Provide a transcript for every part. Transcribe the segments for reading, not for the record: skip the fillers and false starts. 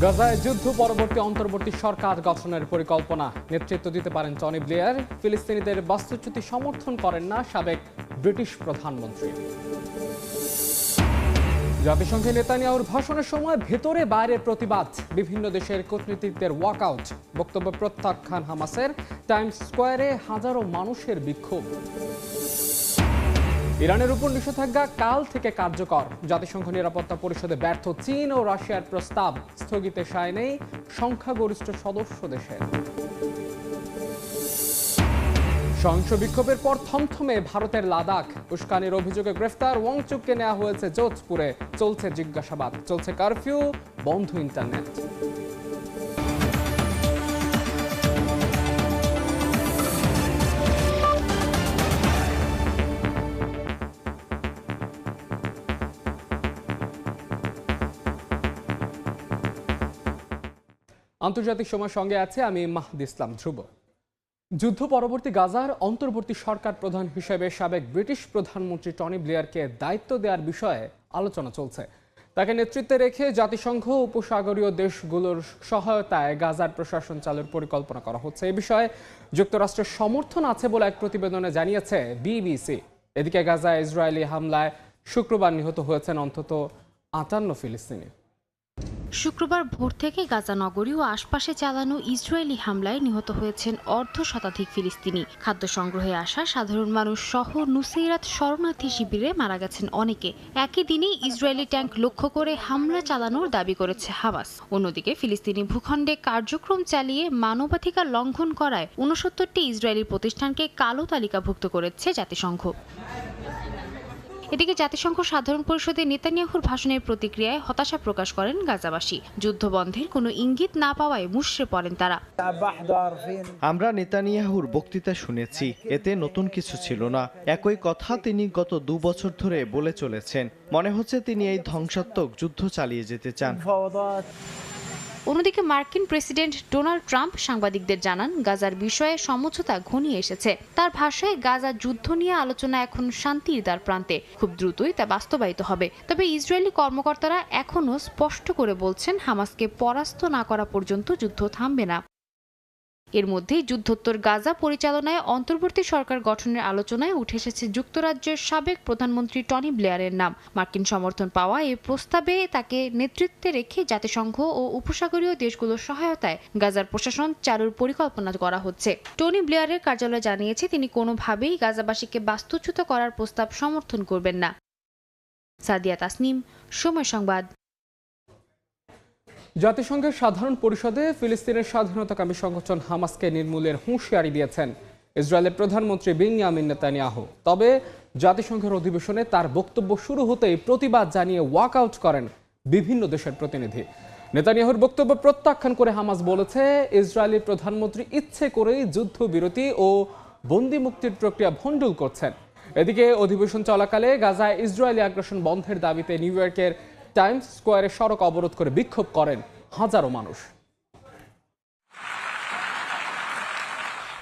গাজায় যুদ্ধ পরবর্তী অন্তর্বর্তী সরকার গঠনের পরিকল্পনা নেতৃত্ব দিতে পারেন টনি ব্লেয়ার। ফিলিস্তিনিদের বাস্তুচ্যুতি সমর্থন করেন না সাবেক ব্রিটিশ প্রধানমন্ত্রী। জাতিসংঘে নেতানিয়াহুর ভাষণের সময় ভেতরে বাইরে প্রতিবাদ, বিভিন্ন দেশের কূটনীতিকদের ওয়াকআউট, বক্তব্য প্রত্যাখ্যান হামাসের। টাইমস স্কোয়ারে হাজারো মানুষের বিক্ষোভ। ইরানের উপর নিষেধাজ্ঞা কাল থেকে কার্যকর, জাতিসংঘ নিরাপত্তা পরিষদে ব্যর্থ চীন ও রাশিয়ার প্রস্তাব, স্থগিতের সায় নেই সংখ্যাগরিষ্ঠ সদস্য দেশের। সহিংস বিক্ষোভের পর থমথমে ভারতের লাদাখ, উস্কানির অভিযোগে গ্রেফতার ওয়াংচুককে নেওয়া হয়েছে যোধপুরে। চলছে জিজ্ঞাসাবাদ, চলছে কারফিউ, বন্ধ ইন্টারনেট। আন্তর্জাতিক সময় সঙ্গে আছে আমি মাহদি ইসলাম ধ্রুব। যুদ্ধ পরবর্তী গাজার অন্তর্বর্তী সরকার প্রধান হিসেবে সাবেক ব্রিটিশ প্রধানমন্ত্রী টনি ব্লেয়ারকে দায়িত্ব দেওয়ার বিষয়ে আলোচনা চলছে। তাকে নেতৃত্বে রেখে জাতিসংঘ উপসাগরীয় দেশগুলোর সহায়তায় গাজার প্রশাসন চালুর পরিকল্পনা করা হচ্ছে। এ বিষয়ে যুক্তরাষ্ট্রের সমর্থন আছে বলে এক প্রতিবেদনে জানিয়েছে বিবিসি। এদিকে গাজায় ইসরায়েলি হামলায় শুক্রবার নিহত হয়েছেন অন্তত ৫৮ ফিলিস্তিনি। শুক্রবার ভোর থেকে গাজা নগরী ও আশপাশে চালানো ইসরায়েলি হামলায় নিহত হয়েছেন অর্ধ শতাধিক ফিলিস্তিনি। খাদ্য সংগ্রহে আসা সাধারণ মানুষ সহ নুসেইরাত শরণার্থী শিবিরে মারা গেছেন অনেকে। একই দিনে ইসরায়েলি ট্যাঙ্ক লক্ষ্য করে হামলা চালানোর দাবি করেছে হামাস। অন্যদিকে ফিলিস্তিনি ভূখণ্ডে কার্যক্রম চালিয়ে মানবাধিকার লঙ্ঘন করায় ৬৯টি ইসরায়েলি প্রতিষ্ঠানকে কালো তালিকাভুক্ত করেছে জাতিসংঘ। এদিকে জাতিসংঘ সাধারণ পরিষদে নেতানিয়াহুর ভাষণের প্রতিক্রিয়ায় হতাশা প্রকাশ করেন গাজাবাসী। যুদ্ধবন্ধের কোনো ইঙ্গিত না পাওয়ায় মুষড়ে পড়েন তারা। আমরা নেতানিয়াহুর বক্তৃতা শুনেছি, এতে নতুন কিছু ছিল না। একই কথা তিনি গত ২ বছর ধরে বলে চলেছেন। মনে হচ্ছে তিনি এই ধ্বংসাত্মক যুদ্ধ চালিয়ে যেতে চান। অন্যদিকে মার্কিন প্রেসিডেন্ট ডোনাল্ড ট্রাম্প সাংবাদিকদের জানান, গাজার বিষয়ে সমঝোতা ঘনিয়ে এসেছে। তার ভাষায় গাজা যুদ্ধ নিয়ে আলোচনা এখন শান্তির দ্বার প্রান্তে, খুব দ্রুতই তা বাস্তবায়িত হবে। তবে ইসরায়েলি কর্মকর্তারা এখনও স্পষ্ট করে বলছেন, হামাসকে পরাস্ত না করা পর্যন্ত যুদ্ধ থামবে না। এর মধ্যেই যুদ্ধোত্তর গাজা পরিচালনায় অন্তর্বর্তী সরকার গঠনের আলোচনায় উঠে এসেছে যুক্তরাজ্যের সাবেক প্রধানমন্ত্রী টনি ব্লেয়ারের নাম। মার্কিন সমর্থন পাওয়া এই প্রস্তাবে তাকে নেতৃত্বে রেখে জাতিসংঘ ও উপসাগরীয় দেশগুলোর সহায়তায় গাজার প্রশাসন চালুর পরিকল্পনা করা হচ্ছে। টনি ব্লেয়ারের কার্যালয় জানিয়েছে, তিনি কোনোভাবেই গাজাবাসীকে বাস্তুচ্যুত করার প্রস্তাব সমর্থন করবেন না। সাদিয়া তাসনিম, সময় সংবাদ। জাতিসংঘের সাধারণ পরিষদে ফিলিস্তিনের স্বাধীনতাকামী সংগঠন হামাসকে নির্মূলের হুঁশিয়ারি দিয়েছেন ইসরায়েলের প্রধানমন্ত্রী বেনিয়ামিন নেতানিয়াহু। তবে জাতিসংঘের অধিবেশনে তার বক্তব্য শুরু হতেই প্রতিবাদ জানিয়ে ওয়াকআউট করেন বিভিন্ন দেশের প্রতিনিধি। নেতানিয়াহুর বক্তব্য প্রত্যাখ্যান করে হামাস বলেছে, ইসরায়েলি প্রধানমন্ত্রী ইচ্ছে করেই যুদ্ধবিরতি ও বন্দি মুক্তির প্রক্রিয়া ভণ্ডুল করছেন। এদিকে অধিবেশন চলাকালে গাজায় ইসরায়েলি আগ্রাসন বন্ধের দাবিতে নিউ ইয়র্কের টাইমস স্কোয়ারে সড়ক অবরোধ করে বিক্ষোভ করেন হাজারো মানুষ।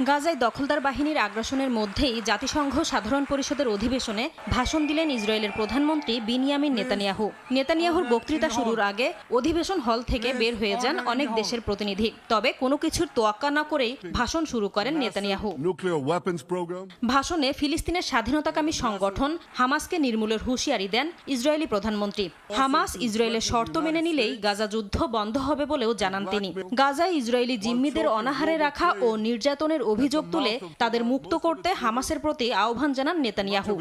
গাজায় দখলদার বাহিনীর আগ্রাসনের মধ্যেই জাতিসংঘ সাধারণ পরিষদের অধিবেশনে ভাষণ দিলেন ইসরায়েলের প্রধানমন্ত্রী বিনিয়ামিন নেতানিয়াহু। নেতানিয়াহুর বক্তৃতা শুরুর আগে অধিবেশন হল থেকে বের হয়ে যান অনেক দেশের প্রতিনিধি। তবে কোনো কিছুর তোয়াক্কা না করেই ভাষণ শুরু করেন নেতানিয়াহু। ভাষণে ফিলিস্তিনের স্বাধীনতাকামী সংগঠন হামাসকে নির্মূলের হুঁশিয়ারি দেন ইসরায়েলি প্রধানমন্ত্রী। হামাস ইসরায়েলের শর্ত মেনে নিলেই গাজা যুদ্ধ বন্ধ হবে বলেও জানান তিনি। গাজায় ইসরায়েলি জিম্মিদের অনাহারে রাখা ও নির্যাতনের অভিযোগ তুলে তাদের মুক্ত করতে হামাসের প্রতি আহ্বান জানান নেতানিয়াহু।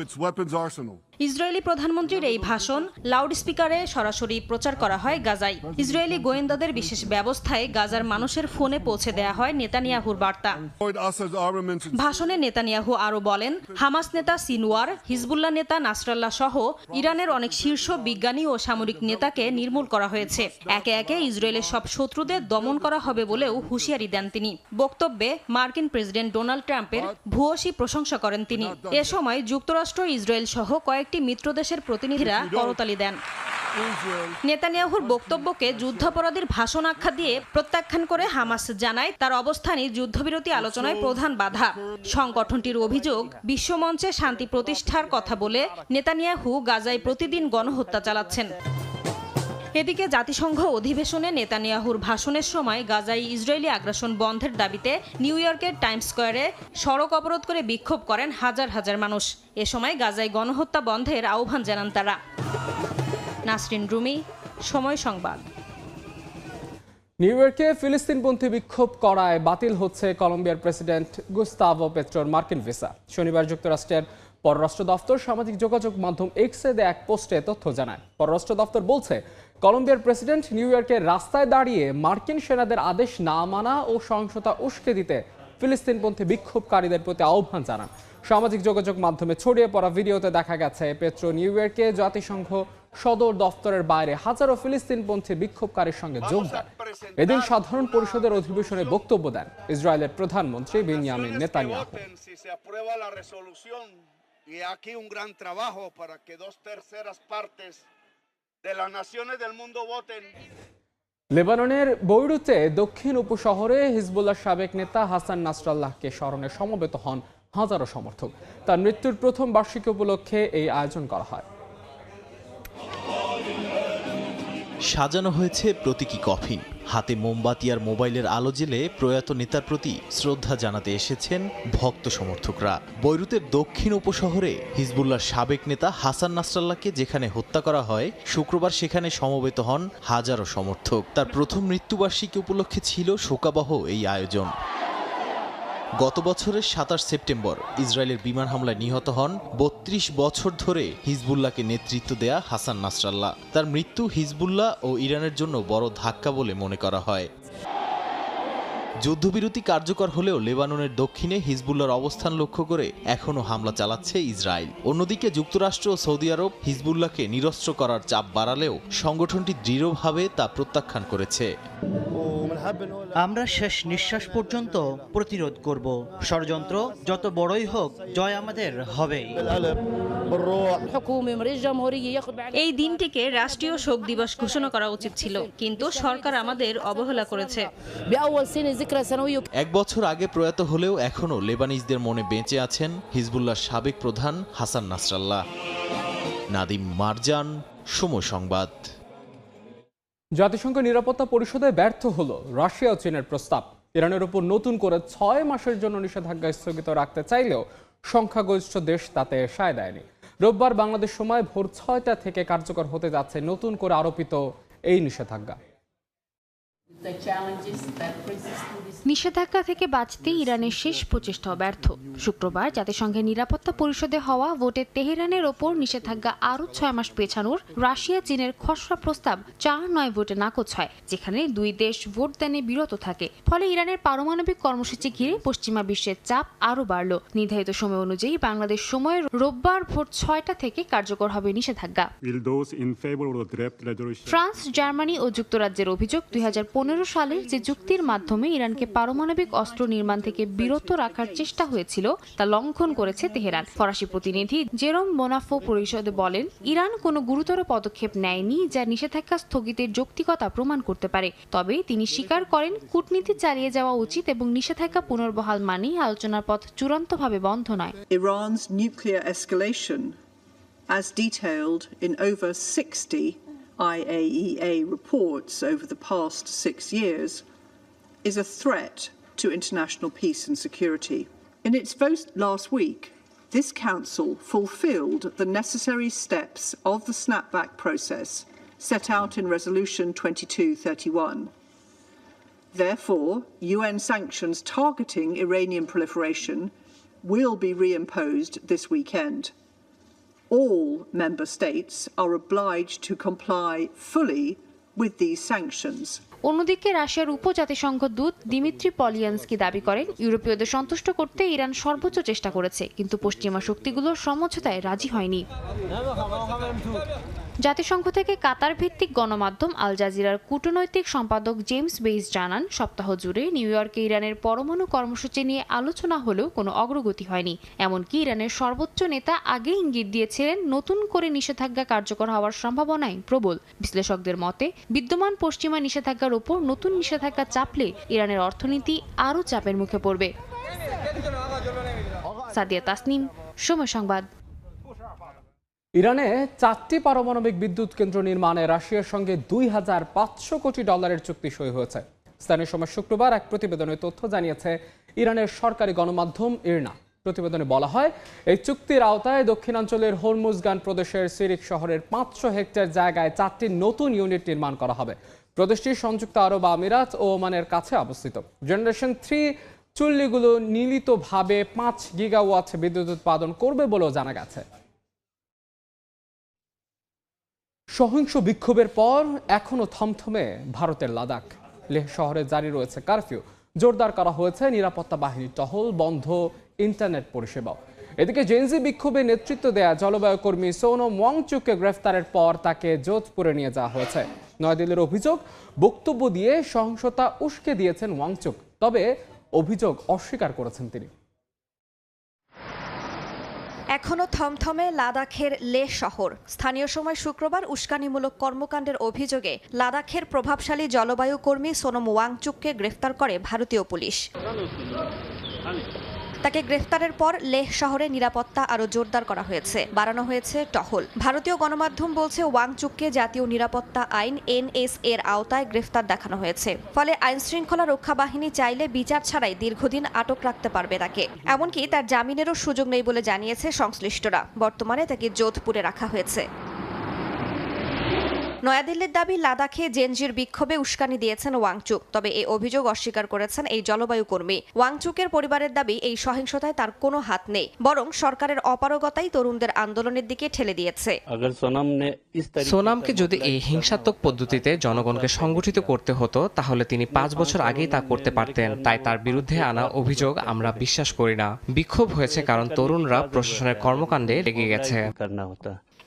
ইসরায়েলি প্রধানমন্ত্রীর এই ভাষণ লাউডস্পিকারে সরাসরি প্রচার করা হয় গাজায়। ইসরায়েলি গোয়েন্দাদের বিশেষ ব্যবস্থায় গাজার মানুষের ফোনে পৌঁছে দেয়া হয় নেতানিয়াহুর বার্তা। ভাষণে নেতানিয়াহু আরও বলেন, হামাস নেতা সিনওয়ার, হিজবুল্লাহ নেতা নাসরাল্লাহ সহ ইরানের অনেক শীর্ষ বিজ্ঞানী ও সামরিক নেতাকে নির্মূল করা হয়েছে। একে একে ইসরায়েলের সব শত্রুদের দমন করা হবে বলেও হুঁশিয়ারি দেন তিনি। বক্তব্যে মার্কিন প্রেসিডেন্ট ডোনাল্ড ট্রাম্পের ভূয়সী প্রশংসা করেন তিনি। এ সময় যুক্তরাষ্ট্র, ইসরায়েল সহ কয়েকটি মিত্র দেশের প্রতিনিধিরা করতালি দেন। নেতানিয়াহুর বক্তব্যকে যুদ্ধাপরাধীর ভাষণ আখ্যা দিয়ে প্রত্যাখ্যান করে হামাস জানায়, তার অবস্থানই যুদ্ধবিরতি আলোচনায় প্রধান বাধা। সংগঠনটির অভিযোগ, বিশ্বমঞ্চে শান্তি প্রতিষ্ঠার কথা বলে নেতানিয়াহু গাজায় প্রতিদিন গণহত্যা চালাচ্ছেন। এদিকে জাতিসংঘ অধিবেশনে নেতানিয়াহুর ভাষণের সময় গাজায় ইসরায়েলি আগ্রাসন বন্ধের দাবিতে নিউ ইয়র্কের টাইমস স্কয়ারে সড়ক অবরোধ করে বিক্ষোভ করেন হাজার হাজার মানুষ। এ সময় গাজায় গণহত্যা বন্ধের আহ্বান জানান তারা। নাসরিন রুমি, সময় সংবাদ। নিউ ইয়র্কে ফিলিস্তিনপন্থী বিক্ষোভ করায় বাতিল হচ্ছে কলম্বিয়ার প্রেসিডেন্ট গুস্তাভো পেট্রোর মার্কিন ভিসা। শনিবার যুক্তরাষ্ট্রের পররাষ্ট্র দপ্তর সামাজিক যোগাযোগ মাধ্যম এক্সে দেয়া এক পোস্টে তথ্য জানায়। পররাষ্ট্র দপ্তর বলছে, কলম্বিয়ার প্রেসিডেন্ট নিউ ইয়র্কের রাস্তায় দাঁড়িয়ে মার্কিন সেনাদের আদেশ না মানা ও সহিংসতা উস্কে দিতে ফিলিস্তিনপন্থী বিক্ষোভকারীদের প্রতি আহ্বান জানান। সামাজিক যোগাযোগ মাধ্যমে ছড়িয়ে পড়া ভিডিওতে দেখা গেছে পেট্রো নিউ ইয়র্কে জাতিসংঘ সদর দপ্তরের বাইরে হাজারো ফিলিস্তিনপন্থী বিক্ষোভকারীর সঙ্গে যোগ দেন। এদিন সাধারণ পরিষদের অধিবেশনে বক্তব্য দেন ইসরায়েলের প্রধানমন্ত্রী Benjamin Netanyahu. Y aquí un gran trabajo para que 2/3 partes de las naciones del mundo voten. লেবাননের বৈরুতে দক্ষিণ উপশহরে হিজবুল্লাহ সাবেক নেতা হাসান নাসরাল্লাহকে স্মরণে সমবেত হন হাজারো সমর্থক। তার মৃত্যুর প্রথম বার্ষিকী উপলক্ষে এই আয়োজন করা হয়। সাজানো হয়েছে প্রতীকী কফিন, হাতে মোমবাতি আর মোবাইলের আলো জ্বেলে প্রয়াত নেতার প্রতি শ্রদ্ধা জানাতে এসেছেন ভক্ত সমর্থকরা। বৈরুতের দক্ষিণ উপশহরে হিজবুল্লাহর সাবেক নেতা হাসান নাসরাল্লাহকে যেখানে হত্যা করা হয়, শুক্রবার সেখানে সমবেত হন হাজারো সমর্থক। তার প্রথম মৃত্যুবার্ষিকী উপলক্ষে ছিল শোকাবহ এই আয়োজন। গত বছরের 27 সেপ্টেম্বর ইসরায়েলের বিমান হামলায় নিহত হন 32 বছর ধরে হিজবুল্লাহকে নেতৃত্ব দেয়া হাসান নাসরাল্লাহ। তার মৃত্যু হিজবুল্লাহ ও ইরানের জন্য বড় ধাক্কা বলে মনে করা হয়। যুদ্ধবিরতি কার্যকর হলেও লেবাননের দক্ষিণে হিজবুল্লাহর অবস্থান লক্ষ্য করে এখনও হামলা চালাচ্ছে ইসরায়েল। অন্যদিকে যুক্তরাষ্ট্র ও সৌদি আরব হিজবুল্লাহকে নিরস্ত্র করার চাপ বাড়ালেও সংগঠনটি দৃঢ়ভাবে তা প্রত্যাখ্যান করেছে। আমরা শেষ নিঃশ্বাস পর্যন্ত প্রতিরোধ করব। ষড়যন্ত্র যত বড়ই হোক, জয় আমাদের হবেই। এই দিনটিকে রাষ্ট্রীয় শোক দিবস ঘোষণা করা উচিত ছিল, কিন্তু সরকার আমাদের অবহেলা করেছে। এক বছর আগে প্রয়াত হলেও এখনও লেবানিজদের মনে বেঁচে আছেন হিজবুল্লাহর সাবেক প্রধান হাসান নাসরাল্লাহ। নাদিম মারজান, সময় সংবাদ। জাতিসংঘ নিরাপত্তা পরিষদে ব্যর্থ হলো রাশিয়া ও চীনের প্রস্তাব। ইরানের উপর নতুন করে 6 মাসের জন্য নিষেধাজ্ঞা স্থগিত রাখতে চাইলেও সংখ্যাগরিষ্ঠ দেশ তাতে সায় দেয়নি। রোববার বাংলাদেশ সময় ভোর 6টা থেকে কার্যকর হতে যাচ্ছে নতুন করে আরোপিত এই নিষেধাজ্ঞা। নিষেধাজ্ঞা থেকে বাঁচতে ইরানের শেষ প্রচেষ্টাও ব্যর্থ। শুক্রবার জাতিসংঘের নিরাপত্তা পরিষদে হওয়া ভোটে তেহরানের ওপর নিষেধাজ্ঞা আরও 6 মাস পেছানোর রাশিয়া চীনের খসড়া প্রস্তাব 4-9 ভোটে নাকচ হয়, যেখানে দুই দেশ ভোট দানে বিরত থাকে। ফলে ইরানের পারমাণবিক কর্মসূচি ঘিরে পশ্চিমা বিশ্বের চাপ আরও বাড়ল। নির্ধারিত সময় অনুযায়ী বাংলাদেশ সময়ে রোববার ভোর 6টা থেকে কার্যকর হবে নিষেধাজ্ঞা। ফ্রান্স, জার্মানি ও যুক্তরাজ্যের অভিযোগ, 2015 সালের যে চুক্তির মাধ্যমে ইরানকে পারমাণবিক অস্ত্র নির্মাণ থেকে বিরত রাখার চেষ্টা হয়েছিল তা লঙ্ঘন করেছে তেহরান। ফরাসি প্রতিনিধি জেরোম বোনাফো পরিষদে বলেন, ইরান কোনো গুরুতর পদক্ষেপ নেয়নি যা নিষেধাজ্ঞা স্থগিতের যৌক্তিকতা প্রমাণ করতে পারে। তবে তিনি স্বীকার করেন, কূটনীতি চালিয়ে যাওয়া উচিত এবং নিষেধাজ্ঞা পুনর্বহাল মানেই আলোচনার পথ চূড়ান্তভাবে বন্ধ নয়। Iran's nuclear escalation, as detailed in over 60 IAEA reports over the past 6 years, is a threat to international peace and security. In its vote last week, this Council fulfilled the necessary steps of the snapback process set out in Resolution 2231. Therefore, UN sanctions targeting Iranian proliferation will be reimposed this weekend. All member states are obliged to comply fully with these sanctions. অন্যদিকে রাশিয়ার উপজাতিসংঘ দূত Dmitry Polyanskiy দাবি করেন, ইউরোপীয়দের সন্তুষ্ট করতে Iran সর্বোচ্চ চেষ্টা করেছে, কিন্তু পশ্চিমা শক্তিগুলোর সমঝোতায় রাজি হয়নি। জাতিসংঘ থেকে কাতার ভিত্তিক গণমাধ্যম আল জাজিরার কূটনৈতিক সম্পাদক জেমস বেইস জানান, সপ্তাহ জুড়ে নিউ ইয়র্কে ইরানের পরমাণু কর্মসূচি নিয়ে আলোচনা হলেও কোনো অগ্রগতি হয়নি। এমনকি ইরানের সর্বোচ্চ নেতা আগে ইঙ্গিত দিয়েছিলেন নতুন করে নিষেধাজ্ঞা কার্যকর হওয়ার সম্ভাবনাই প্রবল। বিশ্লেষকদের মতে, বিদ্যমান পশ্চিমা নিষেধাজ্ঞার উপর নতুন নিষেধাজ্ঞা চাপলে ইরানের অর্থনীতি আরও চাপের মুখে পড়বে। সাদিয়া তাসনিম, সময় সংবাদ। ইরানে 4টি পারমাণবিক বিদ্যুৎ কেন্দ্র নির্মাণে রাশিয়ার সঙ্গে $2,500 কোটি চুক্তি সই হয়েছে। স্থানীয় সময় শুক্রবার এক প্রতিবেদনে তথ্য জানিয়েছে ইরানের সরকারি গণমাধ্যম ইরনা। প্রতিবেদনে বলা হয়, এই চুক্তির আওতায় দক্ষিণাঞ্চলের হরমুজগান প্রদেশের সিরিক শহরের 500 হেক্টর জায়গায় 4টি নতুন ইউনিট নির্মাণ করা হবে। প্রদেশটি সংযুক্ত আরব আমিরাত ও ওমানের কাছে অবস্থিত। জেনারেশন 3 চুল্লিগুলো মিলিতভাবে 5 গিগাওয়াট বিদ্যুৎ উৎপাদন করবে বলেও জানা গেছে। সহিংস বিক্ষোভের পর এখনো থমথমে ভারতের লাদাখ। লেহ শহরে জারি রয়েছে কারফিউ। জোরদার করা হয়েছে নিরাপত্তা বাহিনীর টহল, বন্ধ ইন্টারনেট পরিষেবাও। এদিকে জেনজি বিক্ষোভে নেতৃত্ব দেয়া জলবায়ু কর্মী সোনম ওয়াংচুককে গ্রেফতারের পর তাকে যোধপুরে নিয়ে যাওয়া হয়েছে। নয়াদিল্লির অভিযোগ, বক্তব্য দিয়ে সহিংসতা উস্কে দিয়েছেন ওয়াংচুক। তবে অভিযোগ অস্বীকার করেছেন তিনি। এখনো থমথমে লাদাখের লেহ শহর। স্থানীয় সময় শুক্রবার উস্কানিমূলক কর্মকাণ্ডের অভিযোগে লাদাখের প্রভাবশালী জলবায়ু কর্মী সোনম ওয়াংচুককে গ্রেফতার করে ভারতীয় পুলিশ। তাকে গ্রেফতারের পর লেহ শহরে নিরাপত্তা আরও জোরদার করা হয়েছে, বাড়ানো হয়েছে টহল। ভারতীয় গণমাধ্যম বলছে, ওয়াংচুককে জাতীয় নিরাপত্তা আইন NS এর আওতায় গ্রেফতার দেখানো হয়েছে। ফলে আইনশৃঙ্খলা রক্ষা বাহিনী চাইলে বিচার ছাড়াই দীর্ঘদিন আটক রাখতে পারবে তাকে। এমনকি তার জামিনেরও সুযোগ নেই বলে জানিয়েছে সংশ্লিষ্টরা। বর্তমানে তাকে যোধপুরে রাখা হয়েছে। নয়াদিল্লির দাবি, লাদাখে জেনজির বিক্ষোভে উস্কানি দিয়েছেন ওয়াংচুক। তবে এই অভিযোগ অস্বীকার করেছেন এই জলবায়ু কর্মী। ওয়াংচুকের পরিবারের দাবি, এই সহিংসতায় তার কোনো হাত নেই, বরং সরকারের অপারগতাই তরুণদের আন্দোলনের দিকে ঠেলে দিয়েছে। সোনামকে যদি এই হিংসাত্মক পদ্ধতিতে জনগণকে সংগঠিত করতে হতো, তাহলে তিনি 5 বছর আগেই তা করতে পারতেন। তাই তার বিরুদ্ধে আনা অভিযোগ আমরা বিশ্বাস করি না। বিক্ষোভ হয়েছে কারণ তরুণরা প্রশাসনের কর্মকাণ্ডে লেগে গেছে।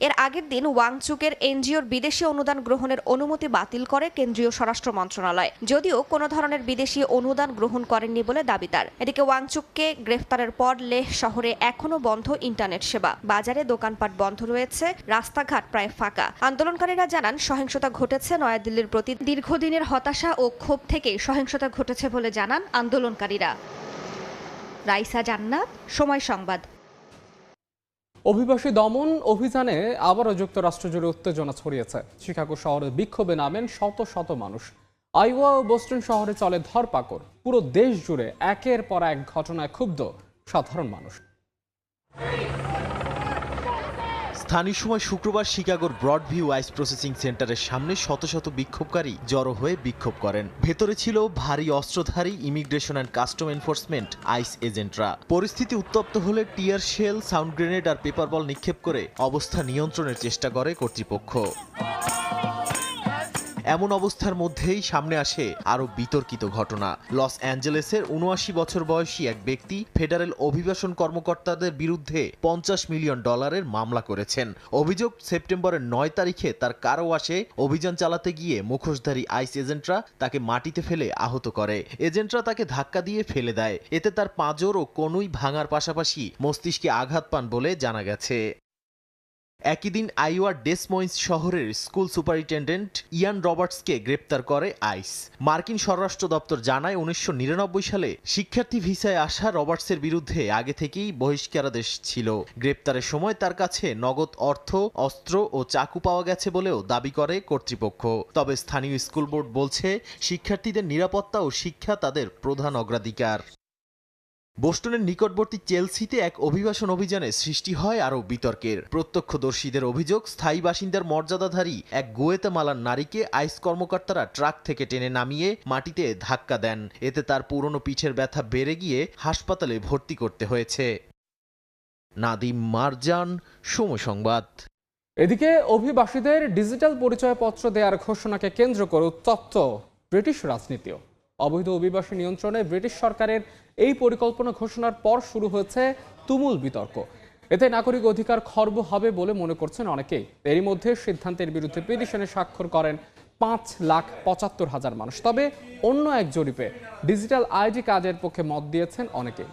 এর আগের দিন ওয়াংচুকের এনজিওর বিদেশি অনুদান গ্রহণের অনুমতি বাতিল করে কেন্দ্রীয় স্বরাষ্ট্র মন্ত্রণালয়, যদিও কোনো ধরনের বিদেশি অনুদান গ্রহণ করেননি বলে দাবি তার। এদিকে ওয়াংচুককে গ্রেফতারের পর লেহ শহরে এখনো বন্ধ ইন্টারনেট সেবা, বাজারে দোকানপাট বন্ধ রয়েছে, রাস্তাঘাট প্রায় ফাঁকা। আন্দোলনকারীরা জানান, সহিংসতা ঘটেছে নয়াদিল্লির প্রতি দীর্ঘদিনের হতাশা ও ক্ষোভ থেকেই সহিংসতা ঘটেছে বলে জানান আন্দোলনকারীরা। রাইসা জান্নাত, সময় সংবাদ। অভিবাসী দমন অভিযানে আবারও যুক্তরাষ্ট্র জুড়ে উত্তেজনা ছড়িয়েছে। শিকাগো শহরে বিক্ষোভে নামেন শত শত মানুষ। আইওয়া ও বোস্টন শহরে চলে ধরপাকড়। পুরো দেশ জুড়ে একের পর এক ঘটনায় ক্ষুব্ধ সাধারণ মানুষ। স্থানীয় সময় শুক্রবার শিকাগোর ব্রডভিউ আইস প্রসেসিং সেন্টারের সামনে শত শত বিক্ষোভকারী জড়ো হয়ে বিক্ষোভ করেন। ভেতরে ছিল ভারী অস্ত্রধারী immigration and custom enforcement ICE এজেন্টরা। পরিস্থিতি উত্তপ্ত হলে টিয়ার শেল, সাউন্ড গ্রেনেড আর পেপার বল নিক্ষেপ করে অবস্থা নিয়ন্ত্রণের চেষ্টা করে কর্তৃপক্ষ। এমন অবস্থার মধ্যেই সামনে আসে আরো বিতর্কিত ঘটনা। লস অ্যাঞ্জেলেসের ৭৯ বছর বয়সী এক ব্যক্তি ফেডারেল অভিবাসন কর্মকর্তাদের বিরুদ্ধে $50 মিলিয়ন মামলা করেছেন। অভিযোগ, সেপ্টেম্বরের 9 তারিখে তার কার ওয়াশে অভিযান চালাতে গিয়ে মুখোশধারী আইস এজেন্টরা তাকে মাটিতে ফেলে আহত করে। এজেন্টরা তাকে ধাক্কা দিয়ে ফেলে দেয়। এতে তার পাঁজর ও কনুই ভাঙার পাশাপাশি মস্তিষ্কে আঘাত পান বলে জানা গেছে। একই দিন আইওয়ার ডেস মইন্স শহরের স্কুল সুপারিনটেন্ডেন্ট ইয়ান রবার্টসকে গ্রেপ্তার করে আইস। মার্কিন স্বরাষ্ট্র দপ্তর জানায়, 1999 সালে শিক্ষার্থী ভিসায় আসা রবার্টসের বিরুদ্ধে আগে থেকেই বহিষ্কারাদেশ ছিল। গ্রেপ্তারের সময় তার কাছে নগদ অর্থ, অস্ত্র ও চাকু পাওয়া গেছে বলেও দাবি করে কর্তৃপক্ষ। তবে স্থানীয় স্কুল বোর্ড বলছে, শিক্ষার্থীদের নিরাপত্তা ও শিক্ষা তাদের প্রধান অগ্রাধিকার। বোস্টনের নিকটবর্তী চেলসিতে এক অভিবাসন অভিযানে সৃষ্টি হয় আরও বিতর্কের। প্রত্যক্ষদর্শীদের অভিযোগ, স্থায়ী বাসিন্দার মর্যাদাধারী এক গুয়েতেমালার নারীকে আইস কর্মকর্তারা ট্রাক থেকে টেনে নামিয়ে মাটিতে ধাক্কা দেন। এতে তার পুরনো পিঠের ব্যথা বেড়ে গিয়ে হাসপাতালে ভর্তি করতে হয়েছে। নাদিম মারজান, সময় সংবাদ। এদিকে অভিবাসীদের ডিজিটাল পরিচয়পত্র দেওয়ার ঘোষণাকে কেন্দ্র করে উত্তপ্ত ব্রিটিশ রাজনীতিও। অবৈধ অভিবাসী নিয়ন্ত্রণে ব্রিটিশ সরকারের এই পরিকল্পনা ঘোষণার পর শুরু হয়েছে তুমুল বিতর্ক। এতে নাগরিক অধিকার খর্ব হবে বলে মনে করছেন অনেকেই। এরই মধ্যে সিদ্ধান্তের বিরুদ্ধে পিটিশনে স্বাক্ষর করেন 5,75,000 মানুষ। তবে অন্য এক জরিপে ডিজিটাল আইডি কার্ডের পক্ষে মত দিয়েছেন অনেকেই।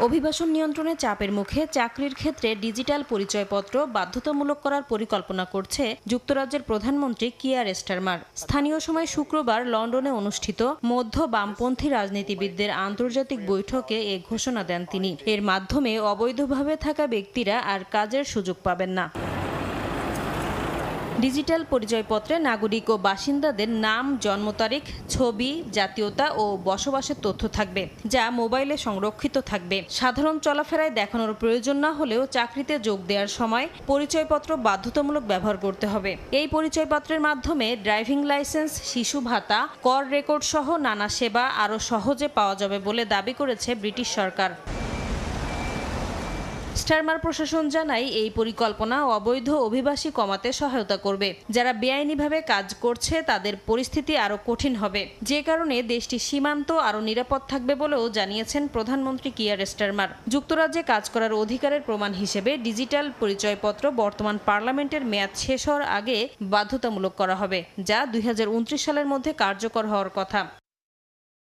অভিবাসন নিয়ন্ত্রণে চাপের মুখে চাকরির ক্ষেত্রে ডিজিটাল পরিচয়পত্র বাধ্যতামূলক করার পরিকল্পনা করছে যুক্তরাজ্যের প্রধানমন্ত্রী কিয়ার স্টারমার। স্থানীয় সময় শুক্রবার লন্ডনে অনুষ্ঠিত মধ্য বামপন্থী রাজনীতিবিদদের আন্তর্জাতিক বৈঠকে এ ঘোষণা দেন তিনি। এর মাধ্যমে অবৈধভাবে থাকা ব্যক্তিরা আর কাজের সুযোগ পাবেন না। ডিজিটাল পরিচয়পত্রে নাগরিক ও বাসিন্দাদের নাম, জন্ম তারিখ, ছবি, জাতীয়তা ও বসবাসের তথ্য থাকবে, যা মোবাইলে সংরক্ষিত থাকবে। সাধারণ চলাফেরায় দেখানোর প্রয়োজন না হলেও চাকরিতে যোগ দেওয়ার সময় পরিচয়পত্র বাধ্যতামূলক ব্যবহার করতে হবে। এই পরিচয়পত্রের মাধ্যমে ড্রাইভিং লাইসেন্স, শিশু ভাতা, কর রেকর্ড সহ নানা সেবা আরও সহজে পাওয়া যাবে বলে দাবি করেছে ব্রিটিশ সরকার। স্টারমার প্রশাসন জানায় এই পরিকল্পনা অবৈধ অভিবাসী কমাতে সহায়তা করবে। যারা বেআইনিভাবে কাজ করছে তাদের পরিস্থিতি আরও কঠিন হবে, যে কারণে দেশটির সীমান্ত আরও নিরাপদ থাকবে বলেও জানিয়েছেন প্রধানমন্ত্রী কিয়ার স্টারমার। যুক্তরাজ্যে কাজ করার অধিকারের প্রমাণ হিসেবে ডিজিটাল পরিচয়পত্র বর্তমান পার্লামেন্টের মেয়াদ শেষ হওয়ার আগে বাধ্যতামূলক করা হবে, যা 2029 সালের মধ্যে কার্যকর হওয়ার কথা।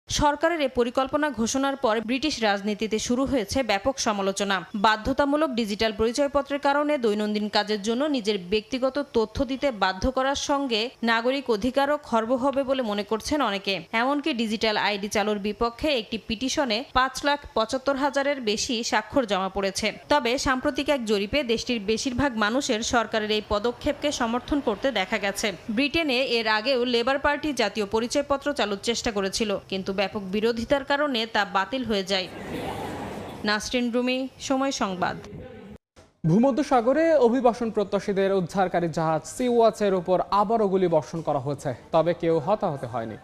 সরকারের এ পরিকল্পনা ঘোষণার পর ব্রিটিশ রাজনীতিতে শুরু হয়েছে ব্যাপক সমালোচনা। বাধ্যতামূলক ডিজিটাল পরিচয়পত্রের কারণে দৈনন্দিন কাজের জন্য নিজের ব্যক্তিগত তথ্য দিতে বাধ্য করার সঙ্গে নাগরিক অধিকারও খর্ব হবে বলে মনে করছেন অনেকে। এমনকি ডিজিটাল আইডি চালুর বিপক্ষে একটি পিটিশনে 5,75,000-এর বেশি স্বাক্ষর জমা পড়েছে। তবে সাম্প্রতিক এক জরিপে দেশটির বেশিরভাগ মানুষের সরকারের এই পদক্ষেপকে সমর্থন করতে দেখা গেছে। ব্রিটেনে এর আগেও লেবার পার্টি জাতীয় পরিচয়পত্র চালুর চেষ্টা করেছিল, কিন্তু ব্যাপক বিরোধিতার কারণে তা বাতিল হয়ে যায়। নাসরিন রুমি, সময় সংবাদ। ভূমধ্যসাগরে অভিবাসন প্রত্যাশীদের উদ্ধারকারী জাহাজ সি ওয়াচের উপর আবারও গুলি বর্ষণ করা হয়েছে, তবে কেউ হতাহত হয়নি।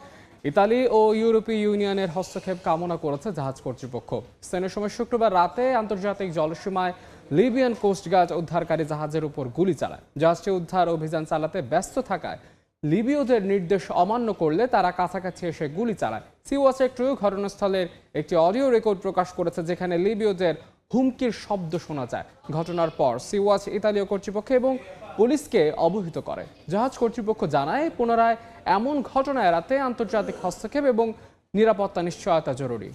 ইতালি ও ইউরোপীয় ইউনিয়নের হস্তক্ষেপ কামনা করেছে জাহাজ কর্তৃপক্ষ। স্থানীয় সময় শুক্রবার রাতে আন্তর্জাতিক জলসীমায় লিবিয়ান কোস্টগার্ড উদ্ধারকারী জাহাজের উপর গুলি চালায়। জাহাজটি উদ্ধার অভিযান চালাতে ব্যস্ত থাকায় লিবীয়দের নির্দেশ অমান্য করলে তারা কাছাকাছি এসে গুলি চালায়। সি ওয়াচের ক্রু ঘটনাস্থলের একটি অডিও রেকর্ড প্রকাশ করেছে, যেখানে লিবীয়দের হুমকির শব্দ শোনা যায়। ঘটনার পর সি ওয়াচ ইতালীয় কর্তৃপক্ষ এবং পুলিশকে অবহিত করে। জাহাজ কর্তৃপক্ষ জানায়, পুনরায় এমন ঘটনা এড়াতে আন্তর্জাতিক হস্তক্ষেপ এবং নিরাপত্তা নিশ্চয়তা জরুরি।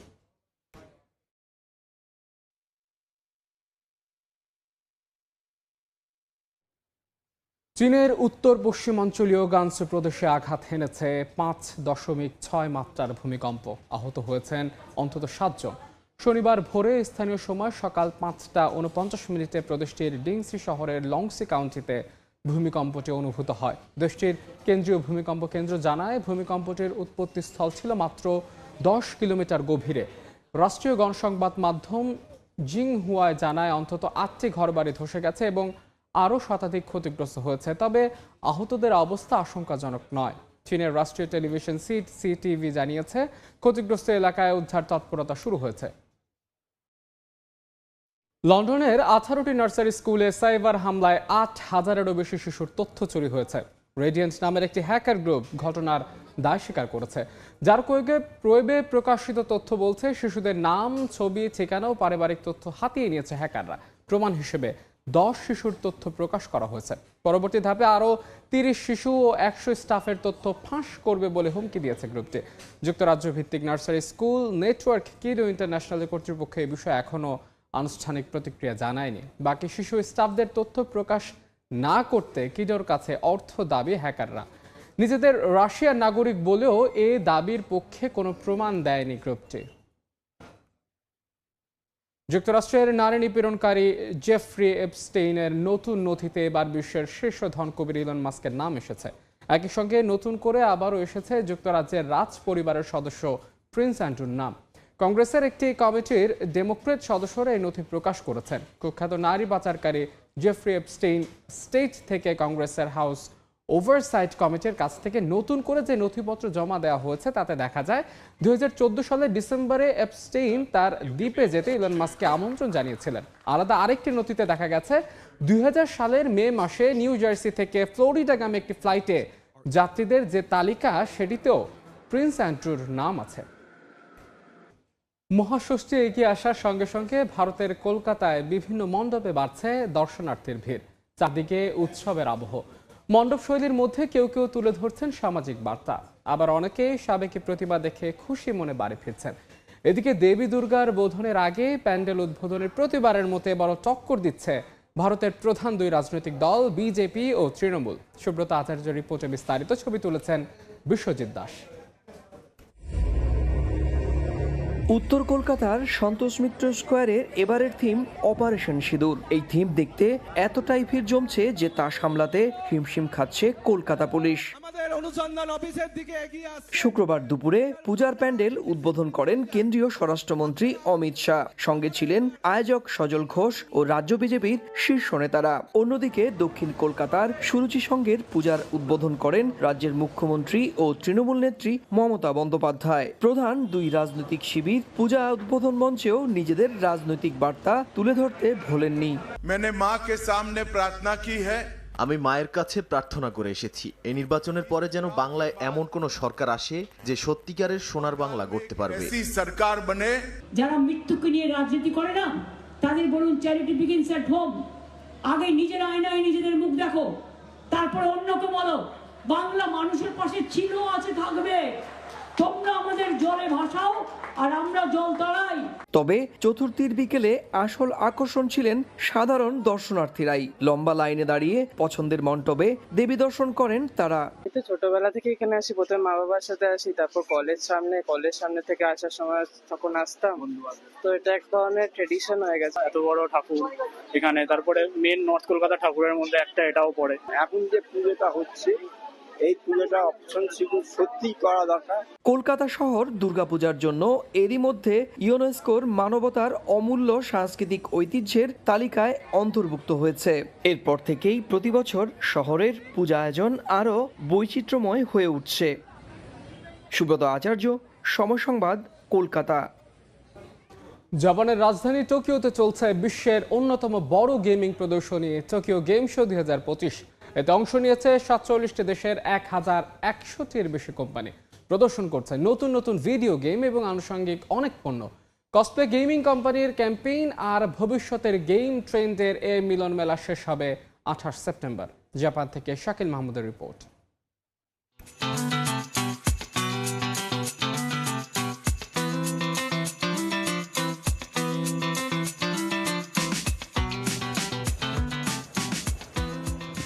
চীনের উত্তর পশ্চিমাঞ্চলীয় গানসু প্রদেশে আঘাত হেনেছে 5.6 মাত্রার ভূমিকম্প। আহত হয়েছেন অন্তত 7 জন। শনিবার ভোরে স্থানীয় সময় সকাল 5:49 প্রদেশটির ডিংসি শহরের লংসি কাউন্টিতে ভূমিকম্পটি অনুভূত হয়। দেশটির কেন্দ্রীয় ভূমিকম্প কেন্দ্র জানায়, ভূমিকম্পটির উৎপত্তিস্থল ছিল মাত্র 10 কিলোমিটার গভীরে। রাষ্ট্রীয় গণসংবাদ মাধ্যম জিংহুয়ায় জানায়, অন্তত 8টি ঘরবাড়ি ধসে গেছে এবং আরও শতাধিক ক্ষতিগ্রস্ত হয়েছে, তবে আহতদের অবস্থা আশঙ্কাজনক নয়। চীনের রাষ্ট্রীয় টেলিভিশন সিটিভি জানিয়েছে, ক্ষতিগ্রস্ত এলাকায় উদ্ধার তৎপরতা শুরু হয়েছে। লন্ডনের 18টি নার্সারি স্কুলে সাইবার হামলায় 8,000-এরও বেশি শিশুর তথ্য চুরি হয়েছে। রেডিয়েন্ট নামের একটি হ্যাকার গ্রুপ ঘটনার দায় স্বীকার করেছে, যার প্রয়োগে প্রকাশিত তথ্য বলছে শিশুদের নাম, ছবি, ঠিকানা ও পারিবারিক তথ্য হাতিয়ে নিয়েছে হ্যাকাররা। প্রমাণ হিসেবে 10 শিশুর তথ্য প্রকাশ করা হয়েছে। পরবর্তী ধাপে আরও 30 শিশু ও 100 স্টাফের তথ্য ফাঁস করবে বলে হুমকি দিয়েছে গ্রুপটি। যুক্তরাজ্য ভিত্তিক নার্সারি স্কুল নেটওয়ার্ক কিডো ইন্টারন্যাশনালের কর্তৃপক্ষ এই বিষয়ে এখনও আনুষ্ঠানিক প্রতিক্রিয়া জানায়নি। বাকি শিশু স্টাফদের তথ্য প্রকাশ না করতে কিডোর কাছে অর্থ দাবি হ্যাকাররা। নিজেদের রাশিয়ার নাগরিক বলেও এ দাবির পক্ষে কোনো প্রমাণ দেয়নি গ্রুপটি। যুক্তরাষ্ট্রের নারী নিপীড়নকারী জেফ্রি এপস্টেইনের নতুন নথিতে এবার বিশ্বের শীর্ষ ধনকুবের ইলন মাস্কের নাম এসেছে। একই সঙ্গে নতুন করে আবারও এসেছে যুক্তরাজ্যের রাজ পরিবারের সদস্য প্রিন্স অ্যান্ড্রুর নাম। কংগ্রেসের একটি কমিটির ডেমোক্রেট সদস্যরা এই নথি প্রকাশ করেছেন। কুখ্যাত নারী পাচারকারী জেফ্রি এপস্টেইন স্টেট থেকে কংগ্রেসের হাউস ওভারসাইট কমিটির কাছ থেকে নতুন করে যে নথিপত্র জমা দেওয়া হয়েছে তাতে দেখা যায় 2014 সালের ডিসেম্বরে এপস্টেইন তার দ্বীপে যেতে ইলন মাস্ককে আমন্ত্রণ জানিয়েছিলেন। আলাদা আরেকটি নথিতে দেখা গেছে 2000 সালের মে মাসে নিউ জার্সি থেকে ফ্লোরিডাগামী একটি ফ্লাইটে যাত্রীদের যে তালিকা, সেটিতেও প্রিন্স অ্যান্ড্রুর নাম আছে। মহাষষ্ঠী এগিয়ে আসার সঙ্গে সঙ্গে ভারতের কলকাতায় বিভিন্ন মণ্ডপে বাড়ছে দর্শনার্থীর ভিড়। চারদিকে উৎসবের আবহ। মণ্ডপ শৈলীর মধ্যে কেউ কেউ তুলে ধরছেন সামাজিক বার্তা, আবার অনেকে সাবেকি প্রতিমা দেখে খুশি মনে বাড়ি ফিরছেন। এদিকে দেবী দুর্গার বোধনের আগে প্যান্ডেল উদ্বোধনের প্রতিবারের মতো এবারও টক্কর দিচ্ছে ভারতের প্রধান দুই রাজনৈতিক দল বিজেপি ও তৃণমূল। সুব্রত আচার্য রিপোর্টে বিস্তারিত ছবি তুলেছেন বিশ্বজিৎ দাস। উত্তর কলকাতার সন্তোষ মিত্র স্কোয়ারের এবারের থিম অপারেশন সিঁদুর। এই থিম দেখতে এতটাই ভিড় জমছে যে তা সামলাতে হিমশিম খাচ্ছে কলকাতা পুলিশ। শুক্রবার দুপুরে পূজার প্যান্ডেল উদ্বোধন করেন কেন্দ্রীয় স্বরাষ্ট্রমন্ত্রী অমিত শাহ। সঙ্গে ছিলেন আয়োজক সজল ঘোষ ও রাজ্য বিজেপির শীর্ষ নেতারা। অন্যদিকে দক্ষিণ কলকাতার সুরুচি সংঘের পূজার উদ্বোধন করেন রাজ্যের মুখ্যমন্ত্রী ও তৃণমূল নেত্রী মমতা বন্দ্যোপাধ্যায়। প্রধান দুই রাজনৈতিক শিবির পূজা উদ্বোধন মঞ্চেও নিজেদের রাজনৈতিক বার্তা তুলে ধরতে ভোলেননি। আমি মায়ের কাছে প্রার্থনা করে এসেছি এই নির্বাচনের পরে যেন বাংলায় এমন কোন সরকার আসে যে সত্যিকারের সোনার বাংলা গড়তে পারবে। যারা মৃত্যুকে নিয়ে রাজনীতি করে না তাদের বলুন চ্যারিটি বিগিনস এট হোম। আগে নিজের আয়নায় নিজেদের মুখ দেখো, তারপরে অন্যকে বলো বাংলা মানুষের পাশে ছিল, আছে, থাকবে। তোমরা আমাদের জলে ভাসাও আর আমরা জল তড়াই। তবে চতুর্থীর বিকেলে আসল আকর্ষণ ছিলেন সাধারণ দর্শনার্থীরাই। লম্বা লাইনে দাঁড়িয়ে পছন্দের মণ্ডপে দেবী দর্শন করেন তারা। ছোটবেলা থেকে এখানে আসি, প্রথমে মা বাবার সাথে আসি, তারপর কলেজ সামনে থেকে আসার সময় তখন আসতাম। তো এটা এক ধরনের ট্রেডিশন হয়ে গেছে। এত বড় ঠাকুর এখানে, তারপরে মেন নর্থ কলকাতা ঠাকুরের মধ্যে একটা এটাও পড়ে। এখন যে পুজোটা হচ্ছে এই পুজোটা অপশন সিঁদুর সত্যি করা দরকার। কলকাতা শহর দুর্গাপূজার জন্য এরই মধ্যে ইউনেস্কোর মানবতার অমূল্য সাংস্কৃতিক ঐতিহ্যের তালিকায় অন্তর্ভুক্ত হয়েছে। এরপর থেকেই প্রতি বছর শহরের পূজা আয়োজন আরও বৈচিত্র্যময় হয়ে উঠছে। সুব্রত আচার্য, সময় সংবাদ, কলকাতা। জাপানের রাজধানী টোকিওতে চলছে বিশ্বের অন্যতম বড় গেমিং প্রদর্শনী টোকিও গেম শো 2025। এতে অংশ নিয়েছে 47টি দেশের 1100-টির বেশি কোম্পানি। প্রদর্শন করছে নতুন নতুন ভিডিও গেম এবং আনুষঙ্গিক অনেক পণ্য। কসপ্লে গেমিং কোম্পানির ক্যাম্পেইন আর ভবিষ্যতের গেম ট্রেন্ডের এই মিলন মেলা শেষ হবে 28 সেপ্টেম্বর। জাপান থেকে শাকিল মাহমুদের রিপোর্ট।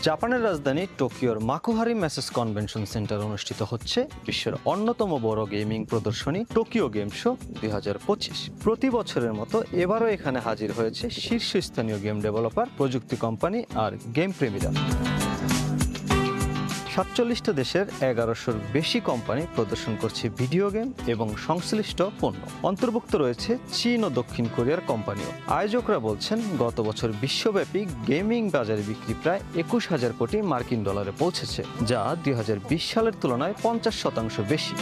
জাপানের রাজধানী টোকিওর মাকুহারি ম্যাসেস কনভেনশন সেন্টার অনুষ্ঠিত হচ্ছে বিশ্বের অন্যতম বড় গেমিং প্রদর্শনী টোকিও গেম শো 2025। প্রতি বছরের মতো এবারও এখানে হাজির হয়েছে শীর্ষস্থানীয় গেম ডেভেলপার, প্রযুক্তি কোম্পানি আর গেম প্রেমীরা। 47টা দেশের 1100-র বেশি কোম্পানি প্রদর্শন করছে ভিডিও গেম এবং সংশ্লিষ্ট পণ্য। অন্তর্ভুক্ত রয়েছে চীন ও দক্ষিণ কোরিয়ার কোম্পানিও। আয়োজকরা বলছেন গত বছর বিশ্বব্যাপী গেমিং বাজারে বিক্রি প্রায় 21,000 কোটি মার্কিন ডলারে পৌঁছেছে, যা 2020 সালের তুলনায় 50% বেশি।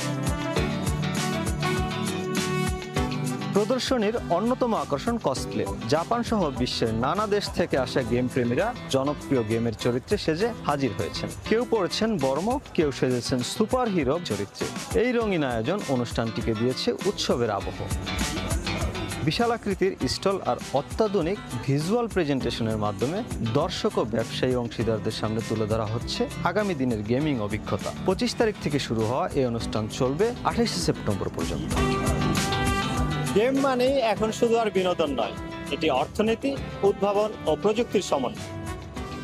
প্রদর্শনীর অন্যতম আকর্ষণ কসপ্লে। জাপান সহ বিশ্বের নানা দেশ থেকে আসা গেম প্রেমীরা জনপ্রিয় গেমের চরিত্রে সেজে হাজির হয়েছেন। কেউ পড়েছেন বর্ম, কেউ সেজেছেন সুপার হিরো চরিত্রে। এই রঙিন আয়োজন অনুষ্ঠানটিকে দিয়েছে উৎসবের আবহ। বিশাল আকৃতির স্টল আর অত্যাধুনিক ভিজুয়াল প্রেজেন্টেশনের মাধ্যমে দর্শক ও ব্যবসায়ী অংশীদারদের সামনে তুলে ধরা হচ্ছে আগামী দিনের গেমিং অভিজ্ঞতা। 25 তারিখ থেকে শুরু হওয়া এই অনুষ্ঠান চলবে 28 সেপ্টেম্বর পর্যন্ত। গেম মানেই এখন শুধু আর বিনোদন নয়, এটি অর্থনীতি, উদ্ভাবন ও প্রযুক্তির সমন্বয়।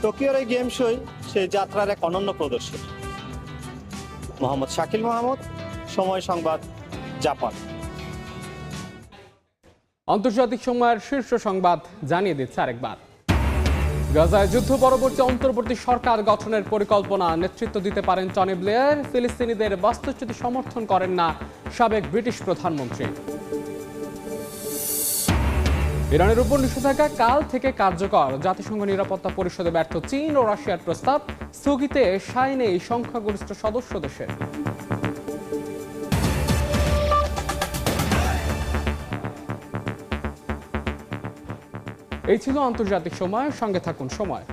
টোকিওর এই গেম শোই সেই যাত্রার এক অনন্য প্রদর্শনী। মোহাম্মদ শাকিল মাহমুদ, সময় সংবাদ, জাপান। আন্তর্জাতিক সময়ের শীর্ষ সংবাদ জানিয়ে দিচ্ছে আরেকবার। গাজায় যুদ্ধ পরবর্তী অন্তর্বর্তী সরকার গঠনের পরিকল্পনা নেতৃত্ব দিতে পারেন টনি ব্লেয়ার। ফিলিস্তিনিদের বাস্তুচ্যুতি সমর্থন করেন না সাবেক ব্রিটিশ প্রধানমন্ত্রী। ইরানের উপর নিষেধাজ্ঞা কাল থেকে কার্যকর। জাতিসংঘ নিরাপত্তা পরিষদে ব্যর্থ চীন ও রাশিয়ার প্রস্তাব স্থগিতে সায় নেই সংখ্যাগরিষ্ঠ সদস্য দেশের। এই ছিল আন্তর্জাতিক সময়। সঙ্গে থাকুন সময়।